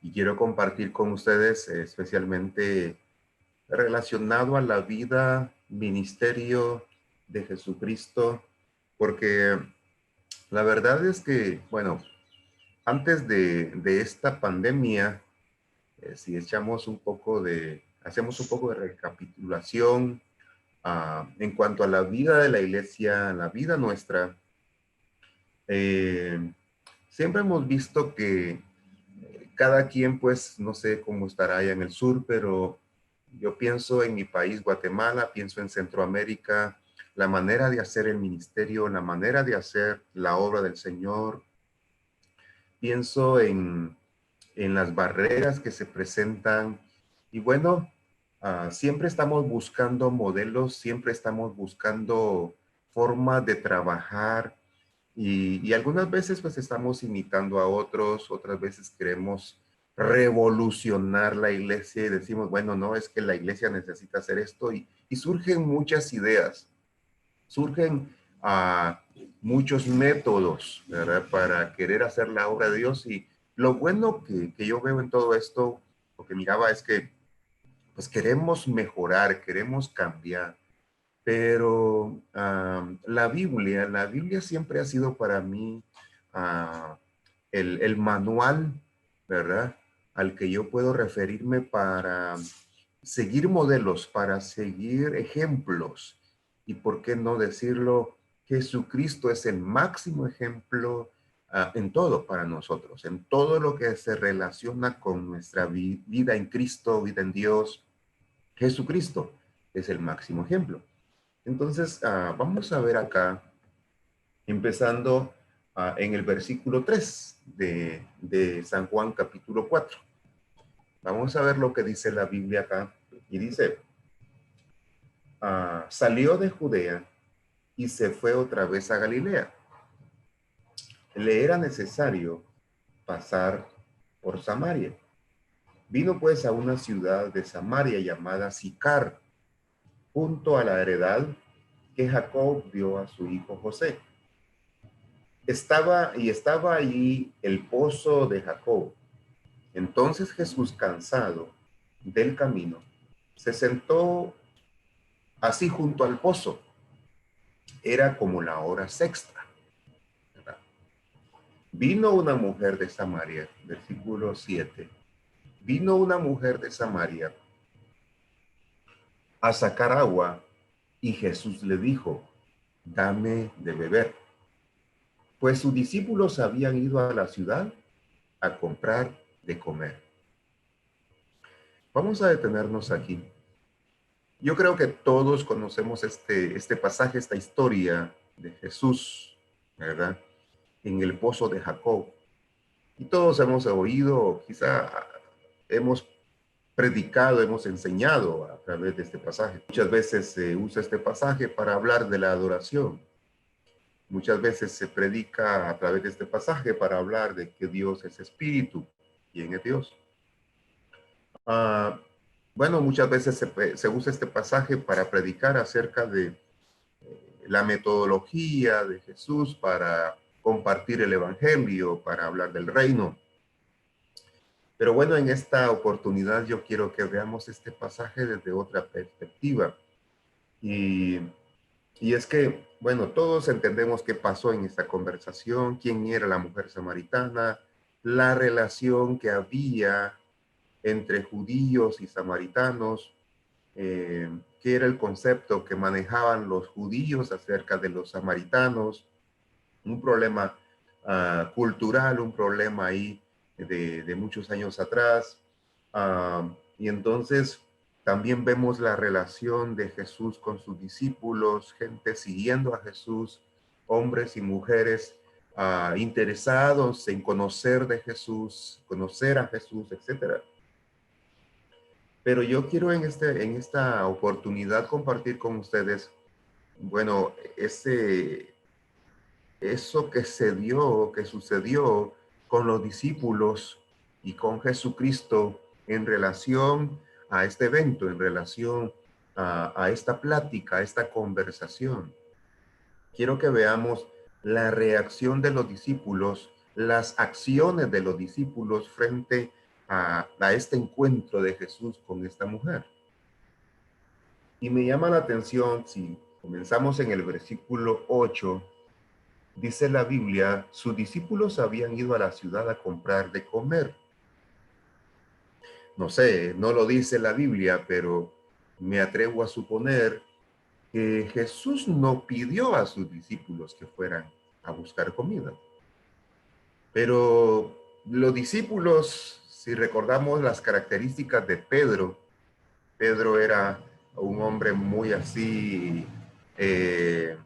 Y quiero compartir con ustedes especialmente relacionado a la vida, ministerio de Jesucristo, porque la verdad es que, bueno, antes de esta pandemia, si hacemos un poco de recapitulación en cuanto a la vida de la iglesia, la vida nuestra, eh, siempre hemos visto que cada quien, pues, no sé cómo estará allá en el sur, pero yo pienso en mi país, Guatemala, pienso en Centroamérica, la manera de hacer el ministerio, la manera de hacer la obra del Señor. Pienso en las barreras que se presentan y bueno, siempre estamos buscando modelos, siempre estamos buscando formas de trabajar y algunas veces pues estamos imitando a otros, otras veces queremos revolucionar la iglesia y decimos, bueno, no, es que la iglesia necesita hacer esto y surgen muchas ideas, surgen muchos métodos, ¿verdad? Para querer hacer la obra de Dios y lo bueno que yo veo en todo esto, lo que miraba es que pues queremos mejorar, queremos cambiar, pero la Biblia siempre ha sido para mí ah, el manual, ¿verdad? Al que yo puedo referirme para seguir modelos, para seguir ejemplos. Y por qué no decirlo, Jesucristo es el máximo ejemplo en todo para nosotros, en todo lo que se relaciona con nuestra vida en Cristo, vida en Dios. Jesucristo es el máximo ejemplo. Entonces, vamos a ver acá, empezando en el versículo 3 de San Juan capítulo 4. Vamos a ver lo que dice la Biblia acá. Y dice, salió de Judea y se fue otra vez a Galilea. Le era necesario pasar por Samaria. Vino pues a una ciudad de Samaria llamada Sicar, junto a la heredad que Jacob dio a su hijo José. Estaba allí el pozo de Jacob. Entonces Jesús, cansado del camino, se sentó así junto al pozo. Era como la hora sexta, ¿verdad? Vino una mujer de Samaria, versículo 7. Vino una mujer de Samaria a sacar agua y Jesús le dijo, dame de beber. Pues sus discípulos habían ido a la ciudad a comprar de comer. Vamos a detenernos aquí. Yo creo que todos conocemos este pasaje, esta historia de Jesús, ¿verdad? En el pozo de Jacob. Y todos hemos oído, quizá hemos predicado, hemos enseñado a través de este pasaje. Muchas veces se usa este pasaje para hablar de la adoración. Muchas veces se predica a través de este pasaje para hablar de que Dios es espíritu. ¿Quién es Dios? Ah, bueno, muchas veces se usa este pasaje para predicar acerca de la metodología de Jesús para compartir el evangelio, para hablar del reino. Pero bueno, en esta oportunidad yo quiero que veamos este pasaje desde otra perspectiva. Y, y es que, bueno, todos entendemos qué pasó en esta conversación, quién era la mujer samaritana, la relación que había entre judíos y samaritanos, qué era el concepto que manejaban los judíos acerca de los samaritanos, un problema cultural, un problema ahí de muchos años atrás. Y entonces también vemos la relación de Jesús con sus discípulos, gente siguiendo a Jesús, hombres y mujeres interesados en conocer de Jesús, conocer a Jesús, etcétera. Pero yo quiero en esta oportunidad compartir con ustedes, bueno, eso que se dio, que sucedió con los discípulos y con Jesucristo en relación a este evento, en relación a esta plática, a esta conversación. Quiero que veamos la reacción de los discípulos, las acciones de los discípulos frente a este encuentro de Jesús con esta mujer. Y me llama la atención, si comenzamos en el versículo 8, dice la Biblia, sus discípulos habían ido a la ciudad a comprar de comer. No sé, no lo dice la Biblia, pero me atrevo a suponer que Jesús no pidió a sus discípulos que fueran a buscar comida. Pero los discípulos, si recordamos las características de Pedro, Pedro era un hombre muy así, que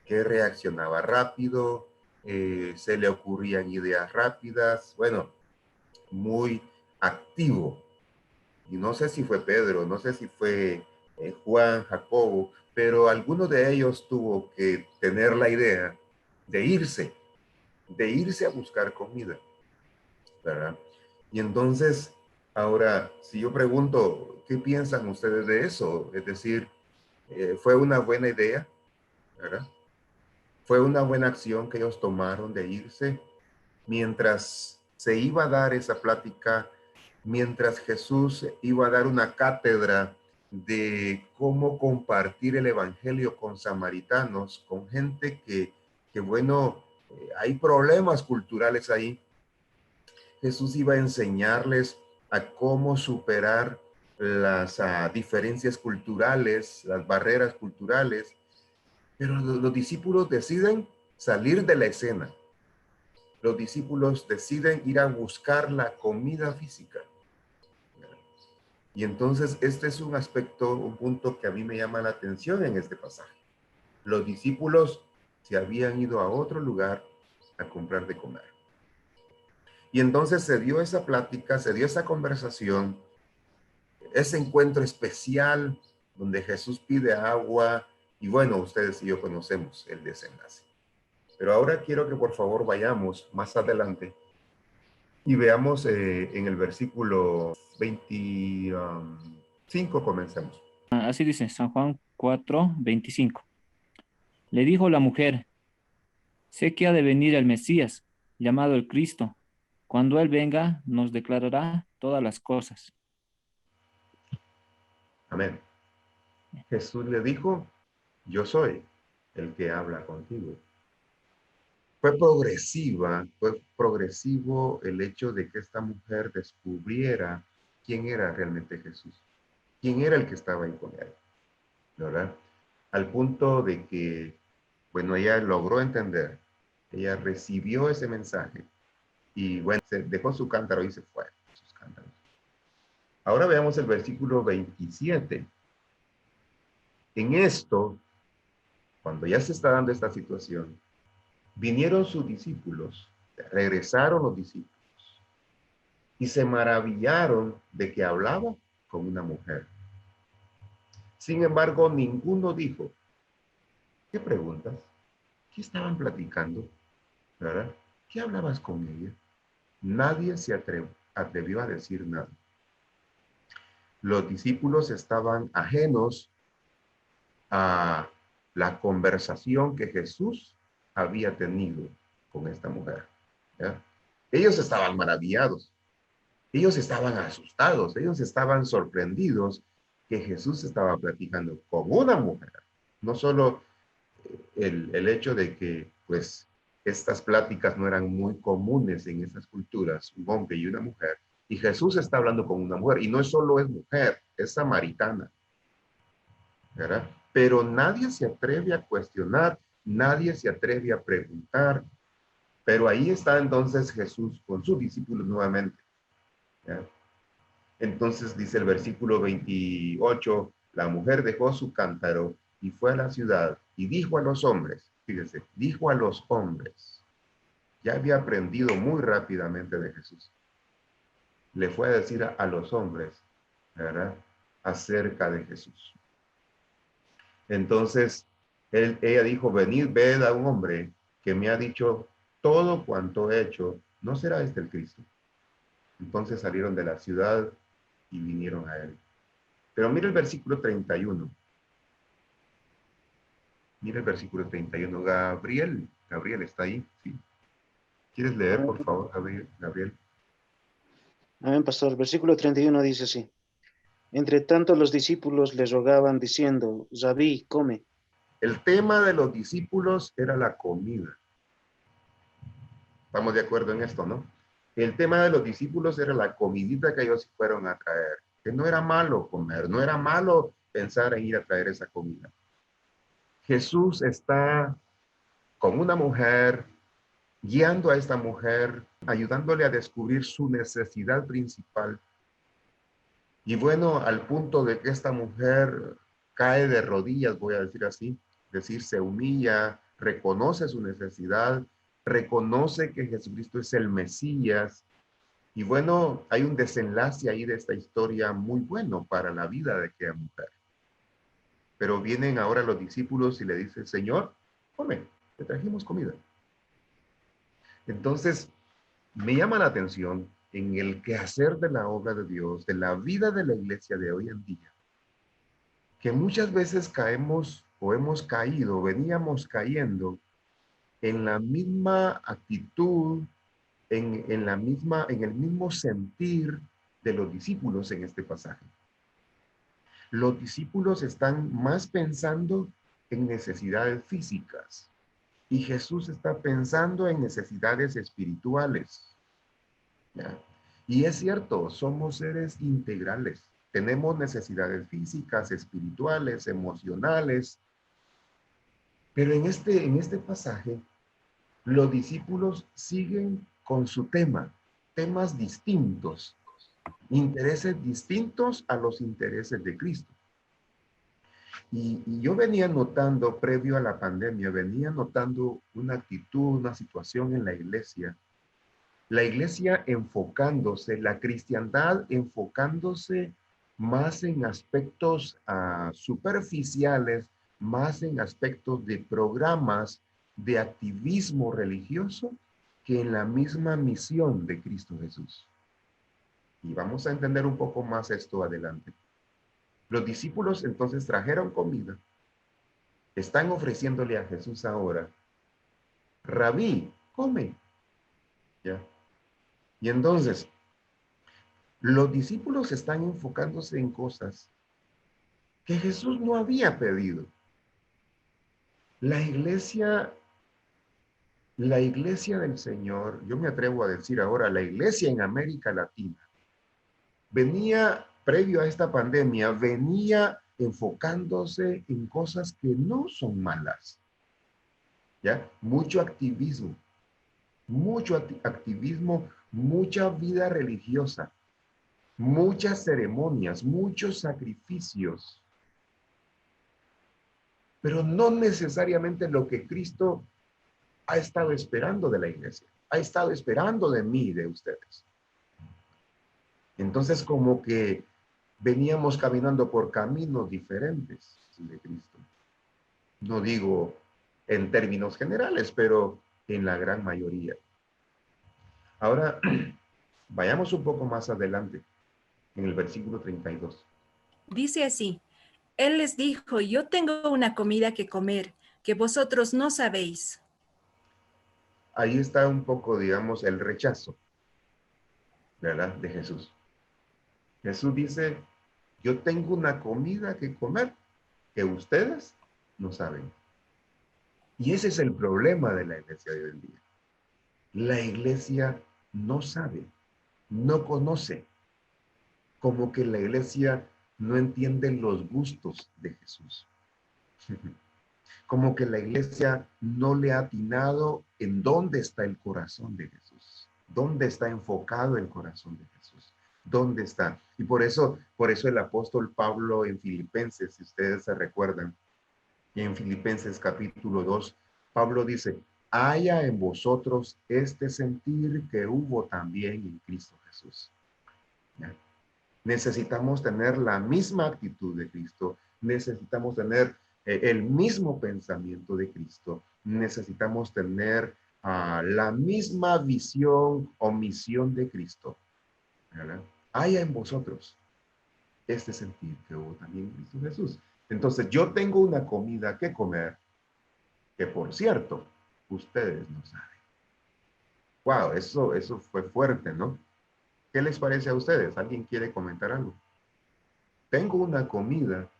reaccionaba rápido, se le ocurrían ideas rápidas, bueno, muy activo. Y no sé si fue Pedro, no sé si fue Juan, Jacobo, pero alguno de ellos tuvo que tener la idea de irse a buscar comida, ¿verdad? Y entonces, ahora, si yo pregunto, ¿qué piensan ustedes de eso? Es decir, ¿fue una buena idea, verdad? ¿Fue una buena acción que ellos tomaron de irse mientras se iba a dar esa plática, mientras Jesús iba a dar una cátedra de cómo compartir el evangelio con samaritanos, con gente que bueno, hay problemas culturales ahí? Jesús iba a enseñarles a cómo superar las diferencias culturales, las barreras culturales, pero los discípulos deciden salir de la escena. Los discípulos deciden ir a buscar la comida física. Y entonces este es un aspecto, un punto que a mí me llama la atención en este pasaje. Los discípulos se habían ido a otro lugar a comprar de comer. Y entonces se dio esa plática, se dio esa conversación, ese encuentro especial donde Jesús pide agua y bueno, ustedes y yo conocemos el desenlace. Pero ahora quiero que por favor vayamos más adelante y veamos en el versículo 25, comencemos. Así dice San Juan 4:25. Le dijo la mujer, sé que ha de venir el Mesías, llamado el Cristo. Cuando Él venga, nos declarará todas las cosas. Amén. Jesús le dijo, yo soy el que habla contigo. Fue progresivo el hecho de que esta mujer descubriera quién era realmente Jesús, quién era el que estaba ahí con él, ¿verdad? Al punto de que, bueno, ella logró entender, ella recibió ese mensaje y, bueno, se dejó su cántaro y se fue a sus cántaros. Ahora veamos el versículo 27. En esto, cuando ya se está dando esta situación, vinieron sus discípulos, regresaron los discípulos y se maravillaron de que hablaba con una mujer. Sin embargo, ninguno dijo, ¿qué preguntas? ¿Qué estaban platicando? ¿Verdad? ¿Qué hablabas con ella? Nadie se atrevió a decir nada. Los discípulos estaban ajenos a la conversación que Jesús había tenido con esta mujer. ¿Ya? Ellos estaban maravillados, ellos estaban asustados, ellos estaban sorprendidos que Jesús estaba platicando con una mujer. No solo el hecho de que, pues, estas pláticas no eran muy comunes en esas culturas, un hombre y una mujer, y Jesús está hablando con una mujer, y no solo es mujer, es samaritana, ¿verdad? Pero nadie se atreve a cuestionar, nadie se atreve a preguntar, pero ahí está entonces Jesús con sus discípulos nuevamente. ¿Ya? Entonces dice el versículo 28, la mujer dejó su cántaro y fue a la ciudad y dijo a los hombres, fíjese, dijo a los hombres, ya había aprendido muy rápidamente de Jesús. Le fue a decir a los hombres, ¿verdad? Acerca de Jesús. Entonces, ella dijo, venid, ved a un hombre que me ha dicho todo cuanto he hecho, ¿no será este el Cristo? Entonces salieron de la ciudad y vinieron a él. Pero mira el versículo 31. Mira el versículo 31. Gabriel está ahí, ¿sí? ¿Quieres leer, por favor, Gabriel? Gabriel. Amén, pastor. Versículo 31 dice así. Entre tanto los discípulos le rogaban diciendo, Rabí, come. El tema de los discípulos era la comida. Estamos de acuerdo en esto, ¿no? El tema de los discípulos era la comidita que ellos fueron a traer. Que no era malo comer, no era malo pensar en ir a traer esa comida. Jesús está con una mujer, guiando a esta mujer, ayudándole a descubrir su necesidad principal. Y bueno, al punto de que esta mujer cae de rodillas, voy a decir así, decir, se humilla, reconoce su necesidad, reconoce que Jesucristo es el Mesías. Y bueno, hay un desenlace ahí de esta historia muy bueno para la vida de aquella mujer. Pero vienen ahora los discípulos y le dicen, Señor, come, te trajimos comida. Entonces, me llama la atención en el quehacer de la obra de Dios, de la vida de la iglesia de hoy en día, que muchas veces caemos o hemos caído, veníamos cayendo en la misma actitud, en el mismo sentir de los discípulos en este pasaje. Los discípulos están más pensando en necesidades físicas y Jesús está pensando en necesidades espirituales. ¿Ya? Y es cierto, somos seres integrales. Tenemos necesidades físicas, espirituales, emocionales. Pero en este pasaje, los discípulos siguen con su tema, temas distintos, intereses distintos a los intereses de Cristo. Y yo venía notando, previo a la pandemia, venía notando una actitud, una situación en la iglesia enfocándose, la cristiandad enfocándose más en aspectos superficiales, más en aspectos de programas de activismo religioso que en la misma misión de Cristo Jesús. Y vamos a entender un poco más esto adelante. Los discípulos entonces trajeron comida, están ofreciéndole a Jesús ahora, Rabí, come. ¿Ya? Y entonces, los discípulos están enfocándose en cosas que Jesús no había pedido. La iglesia, la iglesia del Señor, yo me atrevo a decir ahora, la iglesia en América Latina, venía, previo a esta pandemia, venía enfocándose en cosas que no son malas. ¿Ya? Mucho activismo, mucha vida religiosa, muchas ceremonias, muchos sacrificios, pero no necesariamente lo que Cristo ha estado esperando de la iglesia, ha estado esperando de mí y de ustedes. Entonces, como que veníamos caminando por caminos diferentes de Cristo. No digo en términos generales, pero en la gran mayoría. Ahora, vayamos un poco más adelante, en el versículo 32. Dice así, Él les dijo, yo tengo una comida que comer, que vosotros no sabéis. Ahí está un poco, digamos, el rechazo, ¿verdad? De Jesús. Jesús dice, yo tengo una comida que comer que ustedes no saben. Y ese es el problema de la iglesia de hoy en día. La iglesia no sabe, no conoce, como que la iglesia no entiende los gustos de Jesús. Como que la iglesia no le ha atinado en dónde está el corazón de Jesús, dónde está enfocado el corazón de Jesús, dónde está. Y por eso el apóstol Pablo en Filipenses, si ustedes se recuerdan, y en Filipenses capítulo 2, Pablo dice, haya en vosotros este sentir que hubo también en Cristo Jesús. ¿Ya? Necesitamos tener la misma actitud de Cristo, necesitamos tener el mismo pensamiento de Cristo, necesitamos tener la misma visión o misión de Cristo. ¿Verdad? Haya en vosotros este sentir que hubo también en Cristo Jesús. Entonces yo tengo una comida que comer, que por cierto, ustedes no saben. Wow, eso fue fuerte, ¿no? ¿Qué les parece a ustedes? ¿Alguien quiere comentar algo? Tengo una comida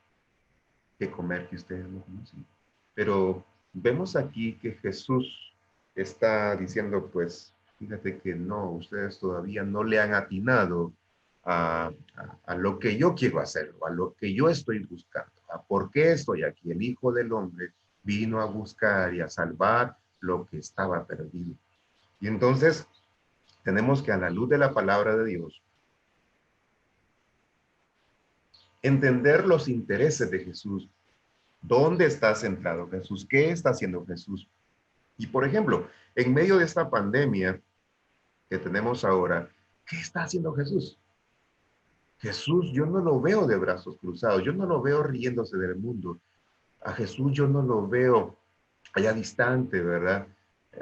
que comer que ustedes no conocen. Pero vemos aquí que Jesús está diciendo, pues, fíjate que no, ustedes todavía no le han atinado a lo que yo quiero hacer, a lo que yo estoy buscando, a por qué estoy aquí. El Hijo del Hombre vino a buscar y a salvar lo que estaba perdido. Y entonces tenemos que, a la luz de la palabra de Dios, entender los intereses de Jesús. ¿Dónde está centrado Jesús? ¿Qué está haciendo Jesús? Y por ejemplo, en medio de esta pandemia que tenemos ahora, ¿qué está haciendo Jesús? Jesús, yo no lo veo de brazos cruzados, yo no lo veo riéndose del mundo. A Jesús yo no lo veo allá distante, ¿verdad?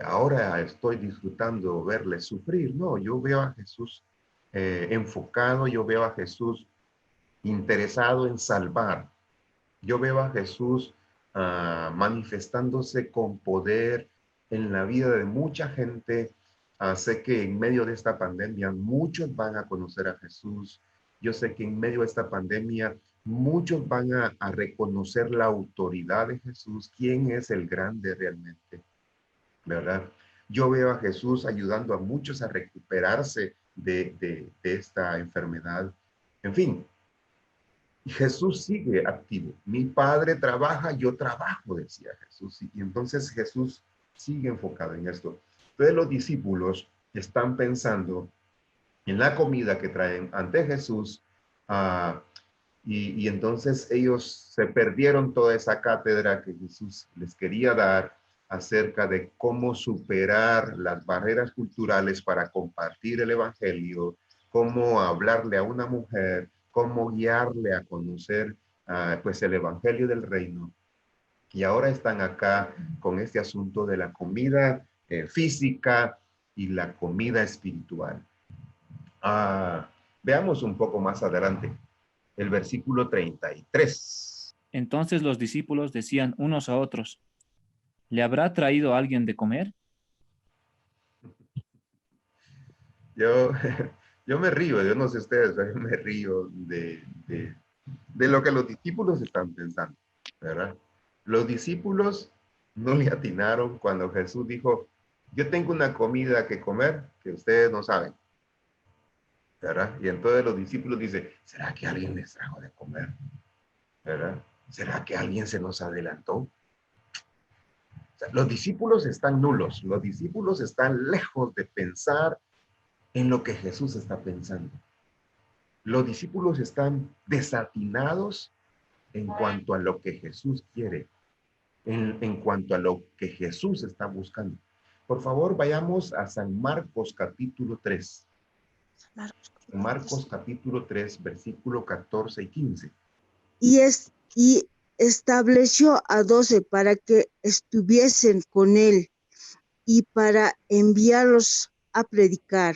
Ahora estoy disfrutando verle sufrir. No, yo veo a Jesús enfocado, yo veo a Jesús interesado en salvar. Yo veo a Jesús manifestándose con poder en la vida de mucha gente. Sé que en medio de esta pandemia muchos van a conocer a Jesús. Yo sé que en medio de esta pandemia muchos van a reconocer la autoridad de Jesús, quién es el grande realmente, ¿verdad? Yo veo a Jesús ayudando a muchos a recuperarse de esta enfermedad. En fin, y Jesús sigue activo. Mi Padre trabaja, yo trabajo, decía Jesús. Y entonces Jesús sigue enfocado en esto. Entonces los discípulos están pensando en la comida que traen ante Jesús. Y entonces ellos se perdieron toda esa cátedra que Jesús les quería dar acerca de cómo superar las barreras culturales para compartir el evangelio, cómo hablarle a una mujer, cómo guiarle a conocer pues el evangelio del reino. Y ahora están acá con este asunto de la comida física y la comida espiritual. Veamos un poco más adelante el versículo 33. Entonces los discípulos decían unos a otros, ¿le habrá traído alguien de comer? Yo me río, yo no sé ustedes, pero yo me río de lo que los discípulos están pensando, ¿verdad? Los discípulos no le atinaron cuando Jesús dijo, yo tengo una comida que comer que ustedes no saben, ¿verdad? Y entonces los discípulos dicen, ¿será que alguien les trajo de comer? ¿Verdad? ¿Será que alguien se nos adelantó? O sea, los discípulos están nulos, los discípulos están lejos de pensar en lo que Jesús está pensando. Los discípulos están desatinados en cuanto a lo que Jesús quiere, en cuanto a lo que Jesús está buscando. Por favor, vayamos a San Marcos capítulo 3. Marcos capítulo 3, versículo 14 y 15. Y estableció a 12 para que estuviesen con él y para enviarlos a predicar,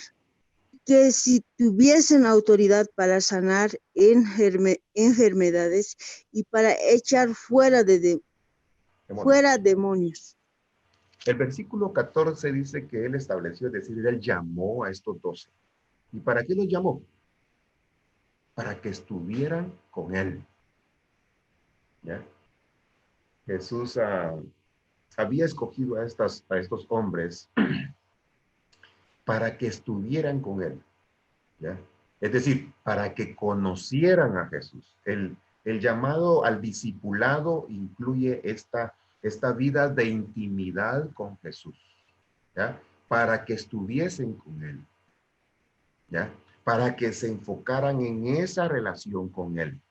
que si tuviesen autoridad para sanar enfermedades y para echar fuera demonios. El versículo 14 dice que él estableció, es decir, él llamó a estos 12. ¿Y para qué los llamó? Para que estuvieran con él. ¿Ya? Jesús había escogido a estos hombres para que estuvieran con él. ¿Ya? Es decir, para que conocieran a Jesús. El llamado al discipulado incluye esta vida de intimidad con Jesús, ¿ya? Para que estuviesen con él, ¿ya? Para que se enfocaran en esa relación con él.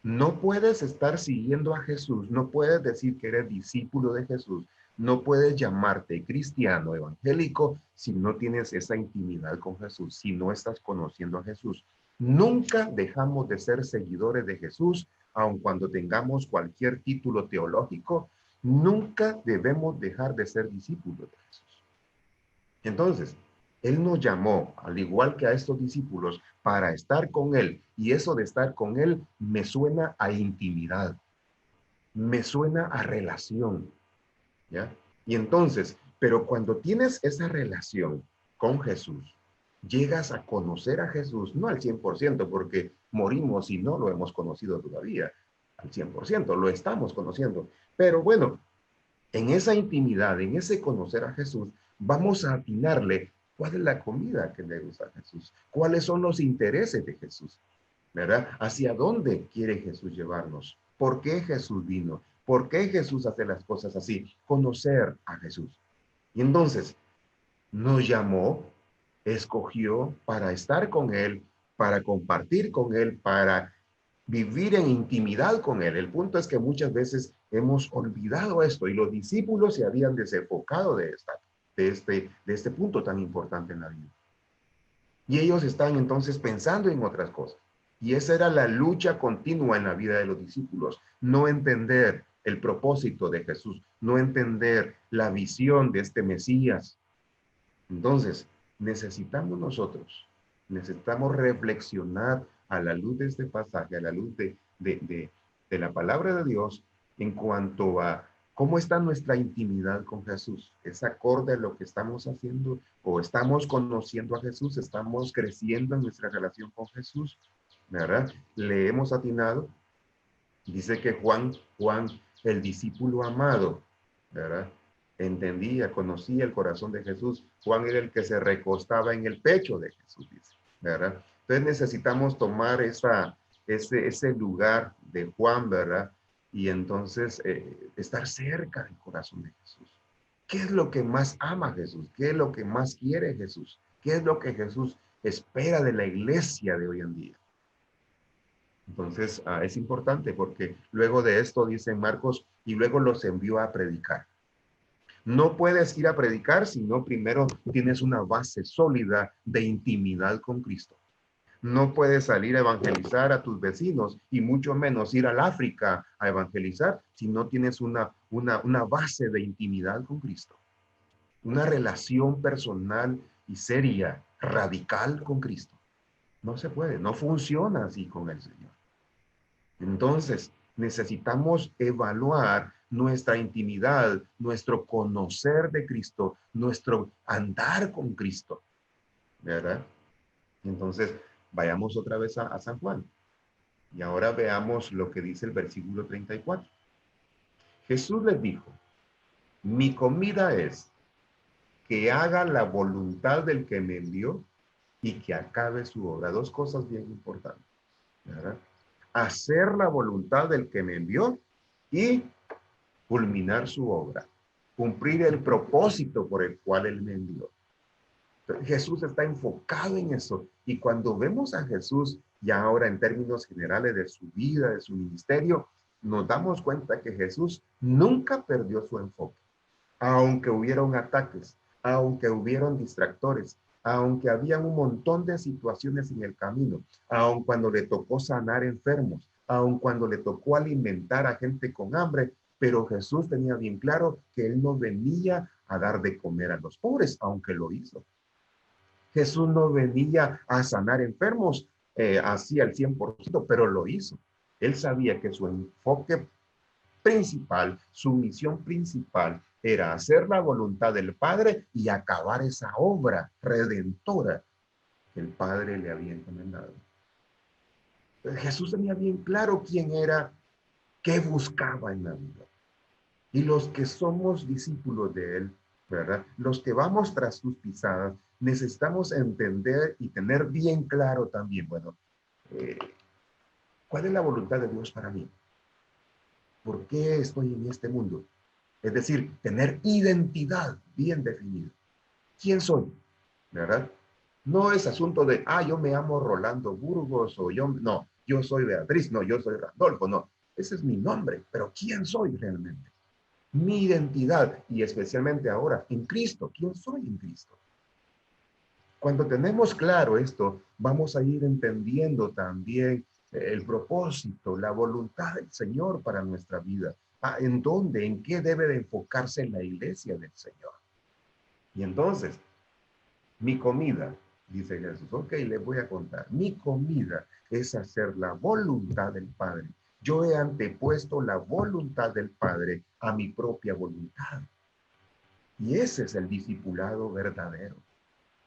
No puedes estar siguiendo a Jesús, no puedes decir que eres discípulo de Jesús, no puedes llamarte cristiano, evangélico, si no tienes esa intimidad con Jesús, si no estás conociendo a Jesús. Nunca dejamos de ser seguidores de Jesús, aun cuando tengamos cualquier título teológico, nunca debemos dejar de ser discípulos de Jesús. Entonces, Él nos llamó, al igual que a estos discípulos, para estar con Él. Y eso de estar con Él me suena a intimidad, me suena a relación, ¿ya? Y entonces, pero cuando tienes esa relación con Jesús, llegas a conocer a Jesús, no al 100%, porque morimos y no lo hemos conocido todavía al 100%, lo estamos conociendo. Pero bueno, en esa intimidad, en ese conocer a Jesús, vamos a atinarle cuál es la comida que le gusta a Jesús, cuáles son los intereses de Jesús, ¿verdad? ¿Hacia dónde quiere Jesús llevarnos? ¿Por qué Jesús vino? ¿Por qué Jesús hace las cosas así? Conocer a Jesús. Y entonces nos llamó, escogió para estar con Él, para compartir con Él, para vivir en intimidad con Él. El punto es que muchas veces hemos olvidado esto y los discípulos se habían desenfocado de este punto tan importante en la vida. Y ellos están entonces pensando en otras cosas. Y esa era la lucha continua en la vida de los discípulos. No entender el propósito de Jesús, no entender la visión de este Mesías. Entonces, necesitamos reflexionar a la luz de este pasaje, a la luz de la palabra de Dios, en cuanto a cómo está nuestra intimidad con Jesús. ¿Es acorde a lo que estamos haciendo? ¿O estamos conociendo a Jesús? ¿Estamos creciendo en nuestra relación con Jesús? ¿Verdad? ¿Le hemos atinado? Dice que Juan, el discípulo amado, ¿verdad? Entendía, conocía el corazón de Jesús. Juan era el que se recostaba en el pecho de Jesús, dice, ¿verdad? Entonces necesitamos tomar ese lugar de Juan, ¿verdad? Y entonces estar cerca del corazón de Jesús. ¿Qué es lo que más ama Jesús? ¿Qué es lo que más quiere Jesús? ¿Qué es lo que Jesús espera de la iglesia de hoy en día? Entonces, es importante porque luego de esto, dice Marcos, y luego los envió a predicar. No puedes ir a predicar si no primero tienes una base sólida de intimidad con Cristo. No puedes salir a evangelizar a tus vecinos y mucho menos ir al África a evangelizar si no tienes una base de intimidad con Cristo. Una relación personal y seria, radical con Cristo. No se puede, no funciona así con el Señor. Entonces, necesitamos evaluar nuestra intimidad, nuestro conocer de Cristo, nuestro andar con Cristo, ¿verdad? Entonces, vayamos otra vez a San Juan. Y ahora veamos lo que dice el versículo 34. Jesús les dijo, mi comida es que haga la voluntad del que me envió y que acabe su obra. Dos cosas bien importantes, ¿verdad? Hacer la voluntad del que me envió y culminar su obra, cumplir el propósito por el cual él me envió. Entonces, Jesús está enfocado en eso. Y cuando vemos a Jesús, ya ahora en términos generales de su vida, de su ministerio, nos damos cuenta que Jesús nunca perdió su enfoque. Aunque hubieron ataques, aunque hubieron distractores, aunque había un montón de situaciones en el camino, aun cuando le tocó sanar enfermos, aun cuando le tocó alimentar a gente con hambre, pero Jesús tenía bien claro que él no venía a dar de comer a los pobres, aunque lo hizo. Jesús no venía a sanar enfermos así al 100%, pero lo hizo. Él sabía que su enfoque principal, su misión principal era hacer la voluntad del Padre y acabar esa obra redentora que el Padre le había encomendado. Jesús tenía bien claro quién era, qué buscaba en la vida. Y los que somos discípulos de Él, ¿verdad? Los que vamos tras sus pisadas, necesitamos entender y tener bien claro también, bueno, ¿cuál es la voluntad de Dios para mí? ¿Por qué estoy en este mundo? Es decir, tener identidad bien definida. ¿Quién soy? ¿Verdad? No es asunto de, yo me llamo Rolando Burgos o no, yo soy Beatriz, no, yo soy Randolfo, no. Ese es mi nombre, pero ¿quién soy realmente? Mi identidad y especialmente ahora en Cristo. ¿Quién soy en Cristo? Cuando tenemos claro esto, vamos a ir entendiendo también el propósito, la voluntad del Señor para nuestra vida. ¿En dónde? ¿En qué debe de enfocarse la iglesia del Señor? Y entonces, mi comida, dice Jesús, ok, les voy a contar. Mi comida es hacer la voluntad del Padre. Yo he antepuesto la voluntad del Padre a mi propia voluntad. Y ese es el discipulado verdadero.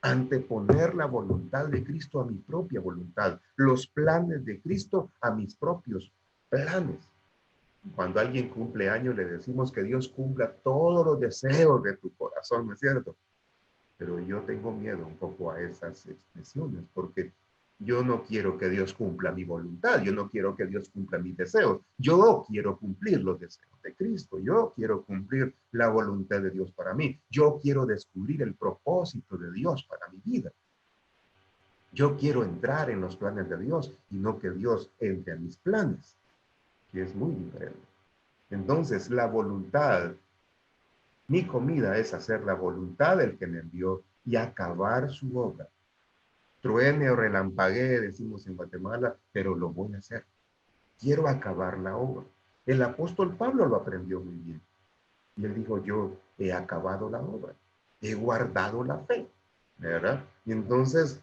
Anteponer la voluntad de Cristo a mi propia voluntad, los planes de Cristo a mis propios planes. Cuando alguien cumple años, le decimos que Dios cumpla todos los deseos de tu corazón, ¿no es cierto? Pero yo tengo miedo un poco a esas expresiones, porque yo no quiero que Dios cumpla mi voluntad, yo no quiero que Dios cumpla mis deseos, yo quiero cumplir los deseos de Cristo, yo quiero cumplir la voluntad de Dios para mí, yo quiero descubrir el propósito de Dios para mi vida. Yo quiero entrar en los planes de Dios y no que Dios entre a mis planes, que es muy diferente. Entonces, la voluntad, mi comida es hacer la voluntad del que me envió y acabar su obra. Truene o relampaguee, decimos en Guatemala, pero lo voy a hacer. Quiero acabar la obra. El apóstol Pablo lo aprendió muy bien. Y él dijo, yo he acabado la obra, he guardado la fe, ¿verdad? Y entonces,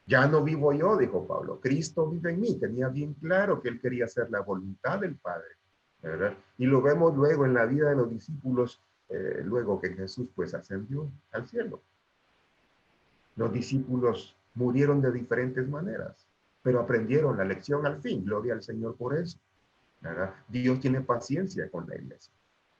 ya no vivo yo, dijo Pablo, Cristo vive en mí. Tenía bien claro que él quería hacer la voluntad del Padre, ¿verdad? Y lo vemos luego en la vida de los discípulos, luego que Jesús pues ascendió al cielo. Los discípulos murieron de diferentes maneras, pero aprendieron la lección al fin. Gloria al Señor por eso, ¿verdad? Dios tiene paciencia con la iglesia.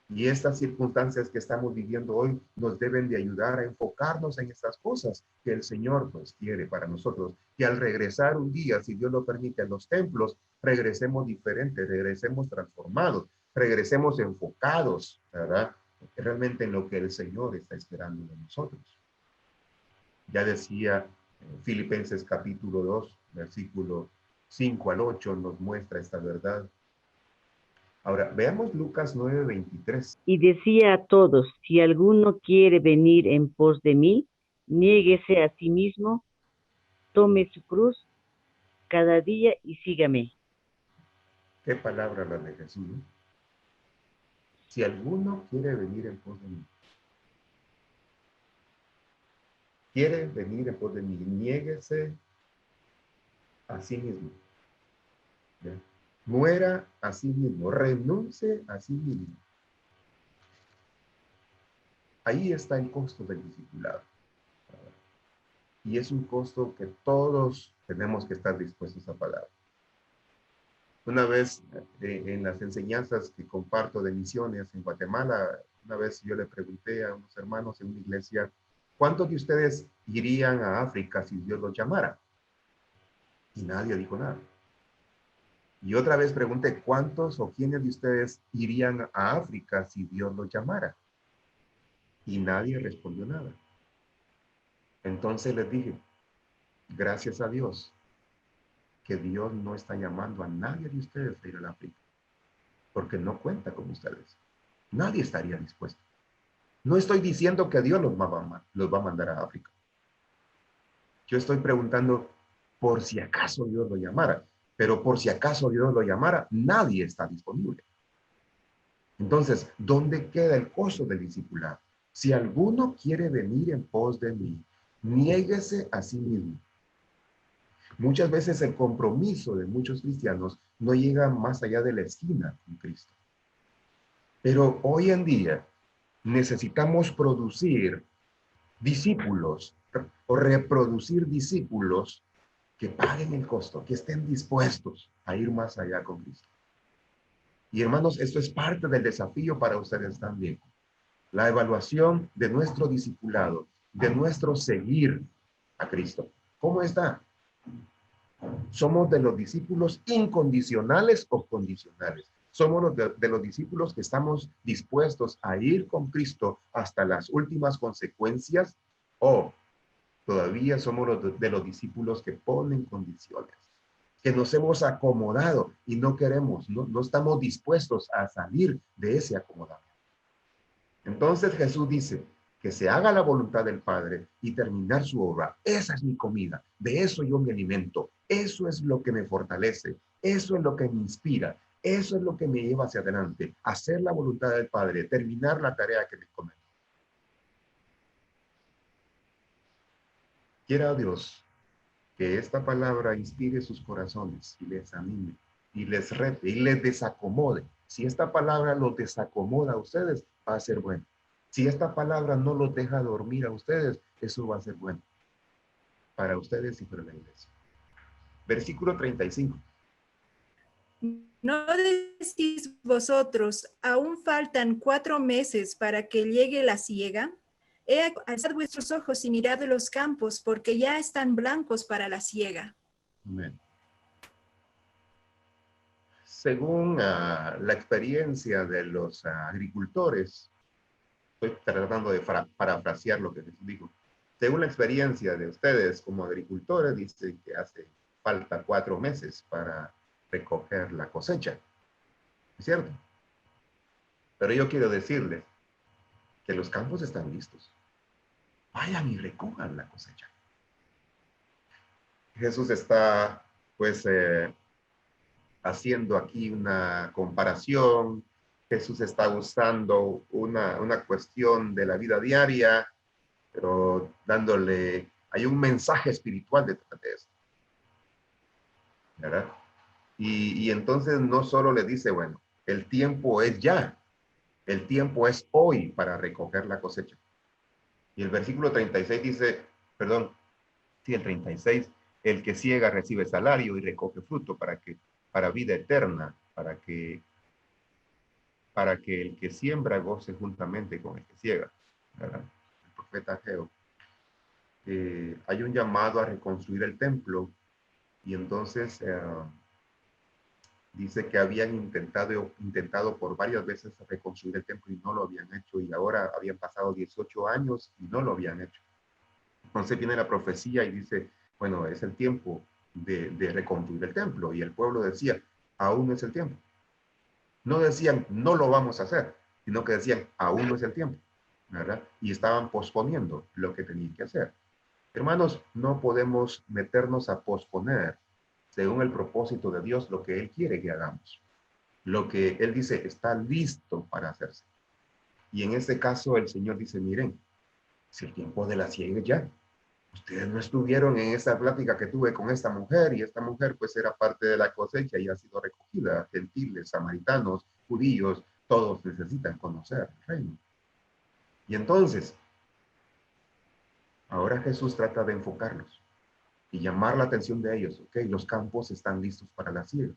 Y estas circunstancias que estamos viviendo hoy nos deben de ayudar a enfocarnos en estas cosas que el Señor pues quiere para nosotros. Que al regresar un día, si Dios lo permite, a los templos, regresemos diferentes, regresemos transformados, regresemos enfocados, ¿verdad? Realmente en lo que el Señor está esperando de nosotros. Ya decía Filipenses capítulo 2, versículo 5 al 8, nos muestra esta verdad. Ahora, veamos Lucas 9:23. Y decía a todos, si alguno quiere venir en pos de mí, niéguese a sí mismo, tome su cruz cada día y sígame. ¿Qué palabra la de Jesús? ¿No? Si alguno quiere venir en pos de mí. Quiere venir en pos de mí, niéguese a sí mismo. ¿Ya? Muera a sí mismo, renuncie a sí mismo. Ahí está el costo del discipulado. Y es un costo que todos tenemos que estar dispuestos a pagar. Una vez en las enseñanzas que comparto de misiones en Guatemala, una vez yo le pregunté a unos hermanos en una iglesia, ¿cuántos de ustedes irían a África si Dios los llamara? Y nadie dijo nada. Y otra vez pregunté, ¿cuántos o quiénes de ustedes irían a África si Dios los llamara? Y nadie respondió nada. Entonces les dije, gracias a Dios, que Dios no está llamando a nadie de ustedes a ir a África, porque no cuenta con ustedes. Nadie estaría dispuesto. No estoy diciendo que Dios los va a mandar a África. Yo estoy preguntando por si acaso Dios lo llamara, pero por si acaso Dios lo llamara, nadie está disponible. Entonces, ¿dónde queda el costo del discipulado? Si alguno quiere venir en pos de mí, niéguese a sí mismo. Muchas veces el compromiso de muchos cristianos no llega más allá de la esquina con Cristo. Pero hoy en día necesitamos producir discípulos o reproducir discípulos que paguen el costo, que estén dispuestos a ir más allá con Cristo. Y hermanos, esto es parte del desafío para ustedes también. La evaluación de nuestro discipulado, de nuestro seguir a Cristo. ¿Cómo está? ¿Somos de los discípulos incondicionales o condicionales? ¿Somos de los discípulos que estamos dispuestos a ir con Cristo hasta las últimas consecuencias? ¿O todavía somos de los discípulos que ponen condiciones? Que nos hemos acomodado y no queremos, no estamos dispuestos a salir de ese acomodamiento. Entonces Jesús dice que se haga la voluntad del Padre y terminar su obra. Esa es mi comida, de eso yo me alimento, eso es lo que me fortalece, eso es lo que me inspira, eso es lo que me lleva hacia adelante, hacer la voluntad del Padre, terminar la tarea que me encomendó. Quiera Dios que esta palabra inspire sus corazones y les anime, y les rete, y les desacomode. Si esta palabra los desacomoda a ustedes, va a ser bueno. Si esta palabra no los deja dormir a ustedes, Eso va a ser bueno para ustedes y para la iglesia. Versículo 35. ¿No decís vosotros, aún faltan 4 meses para que llegue la siega? Alzad vuestros ojos y mirad los campos, porque ya están blancos para la siega. Amén. Según la experiencia de los agricultores, estoy tratando de parafrasear lo que Jesús dijo. Según la experiencia de ustedes como agricultores, dicen que hace falta 4 meses para recoger la cosecha. ¿Es cierto? Pero yo quiero decirles que los campos están listos. Vayan y recojan la cosecha. Jesús está, pues, haciendo aquí una comparación. Jesús está usando una cuestión de la vida diaria, pero dándole, hay un mensaje espiritual detrás de eso, ¿verdad? Y entonces no solo le dice, bueno, el tiempo es ya, el tiempo es hoy para recoger la cosecha. Y el versículo 36 dice, perdón, sí, el 36, el que ciega recibe salario y recoge fruto para vida eterna, para que el que siembra goce juntamente con el que ciega, ¿verdad? El profeta Ageo. Hay un llamado a reconstruir el templo y entonces dice que habían intentado por varias veces reconstruir el templo y no lo habían hecho, y ahora habían pasado 18 años y no lo habían hecho. Entonces viene la profecía y dice, bueno, es el tiempo de reconstruir el templo, y el pueblo decía, aún no es el tiempo. No decían, no lo vamos a hacer, sino que decían, aún no es el tiempo, ¿verdad? Y estaban posponiendo lo que tenían que hacer. Hermanos, no podemos meternos a posponer, según el propósito de Dios, lo que Él quiere que hagamos. Lo que Él dice está listo para hacerse. Y en este caso el Señor dice, miren, si el tiempo de la siega ya. Ustedes no estuvieron en esa plática que tuve con esta mujer, y esta mujer pues era parte de la cosecha y ha sido recogida. Gentiles, samaritanos, judíos, todos necesitan conocer el reino. Y entonces, ahora Jesús trata de enfocarlos y llamar la atención de ellos. Ok, los campos están listos para la siega.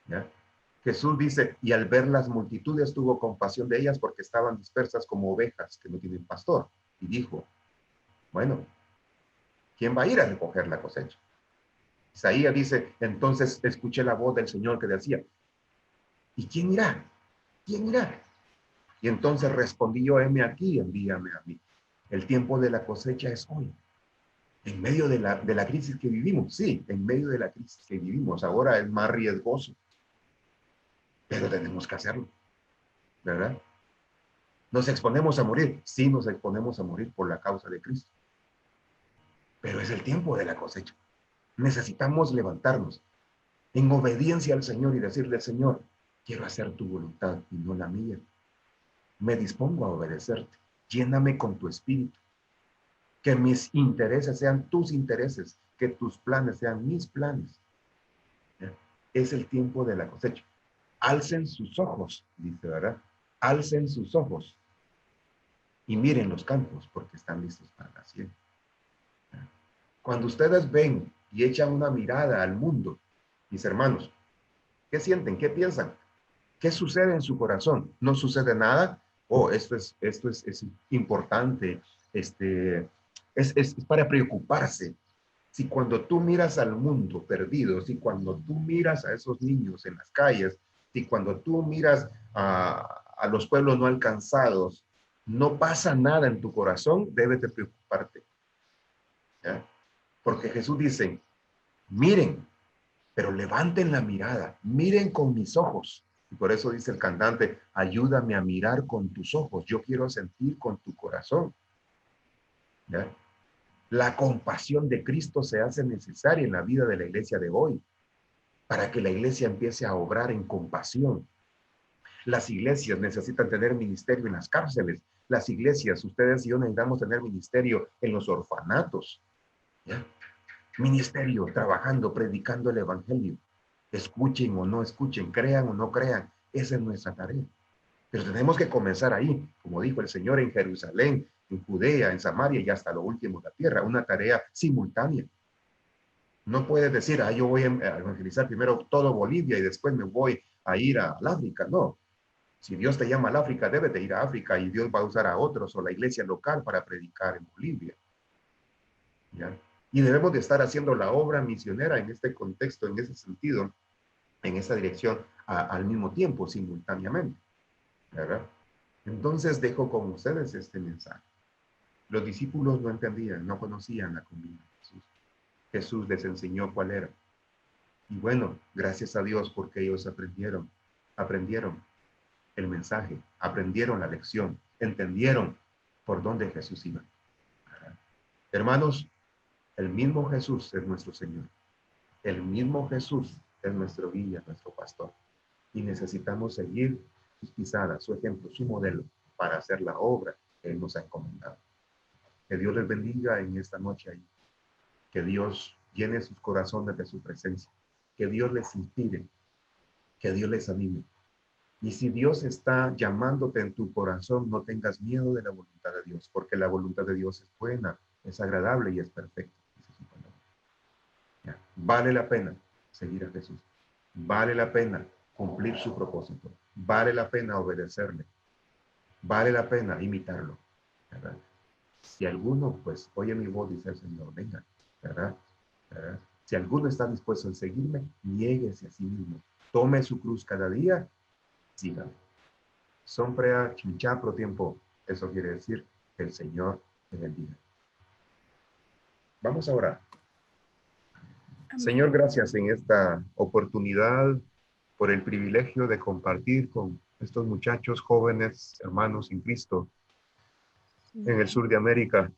¿Ya? Jesús dice, y al ver las multitudes tuvo compasión de ellas porque estaban dispersas como ovejas que no tienen pastor. Y dijo, bueno, ¿quién va a ir a recoger la cosecha? Isaías dice, entonces escuché la voz del Señor que decía, ¿y quién irá? ¿Quién irá? Y entonces respondí yo, heme aquí, envíame a mí. El tiempo de la cosecha es hoy. En medio de la crisis que vivimos, sí, en medio de la crisis que vivimos, ahora es más riesgoso, pero tenemos que hacerlo, ¿verdad? ¿Nos exponemos a morir? Sí, nos exponemos a morir por la causa de Cristo. Pero es el tiempo de la cosecha. Necesitamos levantarnos en obediencia al Señor y decirle, Señor, quiero hacer tu voluntad y no la mía. Me dispongo a obedecerte. Lléname con tu espíritu. Que mis intereses sean tus intereses, que tus planes sean mis planes. ¿Ya? Es el tiempo de la cosecha. Alcen sus ojos, dice, ¿verdad? Alcen sus ojos y miren los campos porque están listos para la siega. Cuando ustedes ven y echan una mirada al mundo, mis hermanos, ¿qué sienten? ¿Qué piensan? ¿Qué sucede en su corazón? ¿No sucede nada? Oh, esto es importante. Es para preocuparse. Si cuando tú miras al mundo perdido, si cuando tú miras a esos niños en las calles, si cuando tú miras a los pueblos no alcanzados, no pasa nada en tu corazón, debes de preocuparte. ¿Ya? Porque Jesús dice, miren, pero levanten la mirada, miren con mis ojos. Y por eso dice el cantante, ayúdame a mirar con tus ojos, yo quiero sentir con tu corazón. ¿Ya? La compasión de Cristo se hace necesaria en la vida de la iglesia de hoy, para que la iglesia empiece a obrar en compasión. Las iglesias necesitan tener ministerio en las cárceles. Las iglesias, ustedes y yo necesitamos tener ministerio en los orfanatos. ¿Ya? Ministerio, trabajando, predicando el evangelio. Escuchen o no escuchen, crean o no crean, esa es nuestra tarea. Pero tenemos que comenzar ahí, como dijo el Señor, en Jerusalén, en Judea, en Samaria y hasta lo último de la tierra, una tarea simultánea. No puedes decir, yo voy a evangelizar primero todo Bolivia y después me voy a ir al África. No. Si Dios te llama al África, debes de ir a África y Dios va a usar a otros o la iglesia local para predicar en Bolivia. ¿Ya? Y debemos de estar haciendo la obra misionera en este contexto, en ese sentido, en esa dirección, al mismo tiempo, simultáneamente. ¿Verdad? Entonces dejo con ustedes este mensaje. Los discípulos no entendían, no conocían la comida de Jesús. Jesús les enseñó cuál era. Y bueno, gracias a Dios porque ellos aprendieron el mensaje, aprendieron la lección, entendieron por dónde Jesús iba. Hermanos, el mismo Jesús es nuestro Señor. El mismo Jesús es nuestro guía, nuestro pastor. Y necesitamos seguir sus pisadas, su ejemplo, su modelo para hacer la obra que Él nos ha encomendado. Que Dios les bendiga en esta noche ahí. Que Dios llene sus corazones de su presencia. Que Dios les inspire. Que Dios les anime. Y si Dios está llamándote en tu corazón, no tengas miedo de la voluntad de Dios, porque la voluntad de Dios es buena, es agradable y es perfecta. Vale la pena seguir a Jesús. Vale la pena cumplir su propósito. Vale la pena obedecerle. Vale la pena imitarlo. ¿Verdad? Si alguno, pues, oye mi voz, dice el Señor, venga. ¿Verdad? ¿Verdad? Si alguno está dispuesto a seguirme, niéguese a sí mismo. Tome su cruz cada día. Sígame. Somprea chinchapro tiempo. Eso quiere decir que el Señor te bendiga. Vamos a orar. Amén. Señor, gracias en esta oportunidad por el privilegio de compartir con estos muchachos jóvenes, hermanos en Cristo, en el sur de América.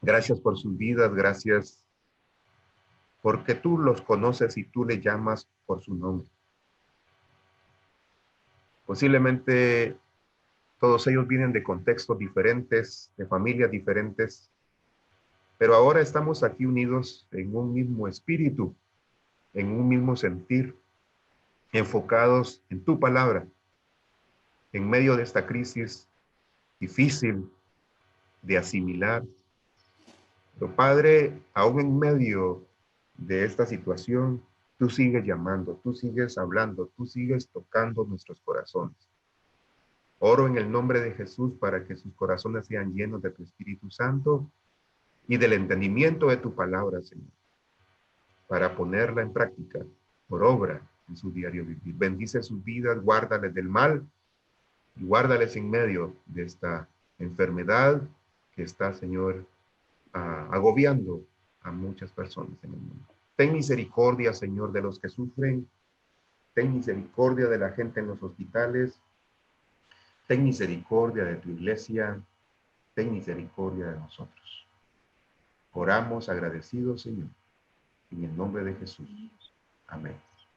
Gracias por sus vidas, gracias porque tú los conoces y tú le llamas por su nombre. Posiblemente todos ellos vienen de contextos diferentes, de familias diferentes, pero ahora estamos aquí unidos en un mismo espíritu, en un mismo sentir, enfocados en tu palabra, en medio de esta crisis difícil de asimilar. Pero Padre, aún en medio de esta situación, tú sigues llamando, tú sigues hablando, tú sigues tocando nuestros corazones. Oro en el nombre de Jesús para que sus corazones sean llenos de tu Espíritu Santo y del entendimiento de tu palabra, Señor, para ponerla en práctica, por obra, en su diario vivir. Bendice sus vidas, guárdales del mal y guárdales en medio de esta enfermedad que está, Señor, agobiando a muchas personas en el mundo. Ten misericordia, Señor, de los que sufren. Ten misericordia de la gente en los hospitales. Ten misericordia de tu iglesia. Ten misericordia de nosotros. Oramos agradecidos, Señor, en el nombre de Jesús. Amén.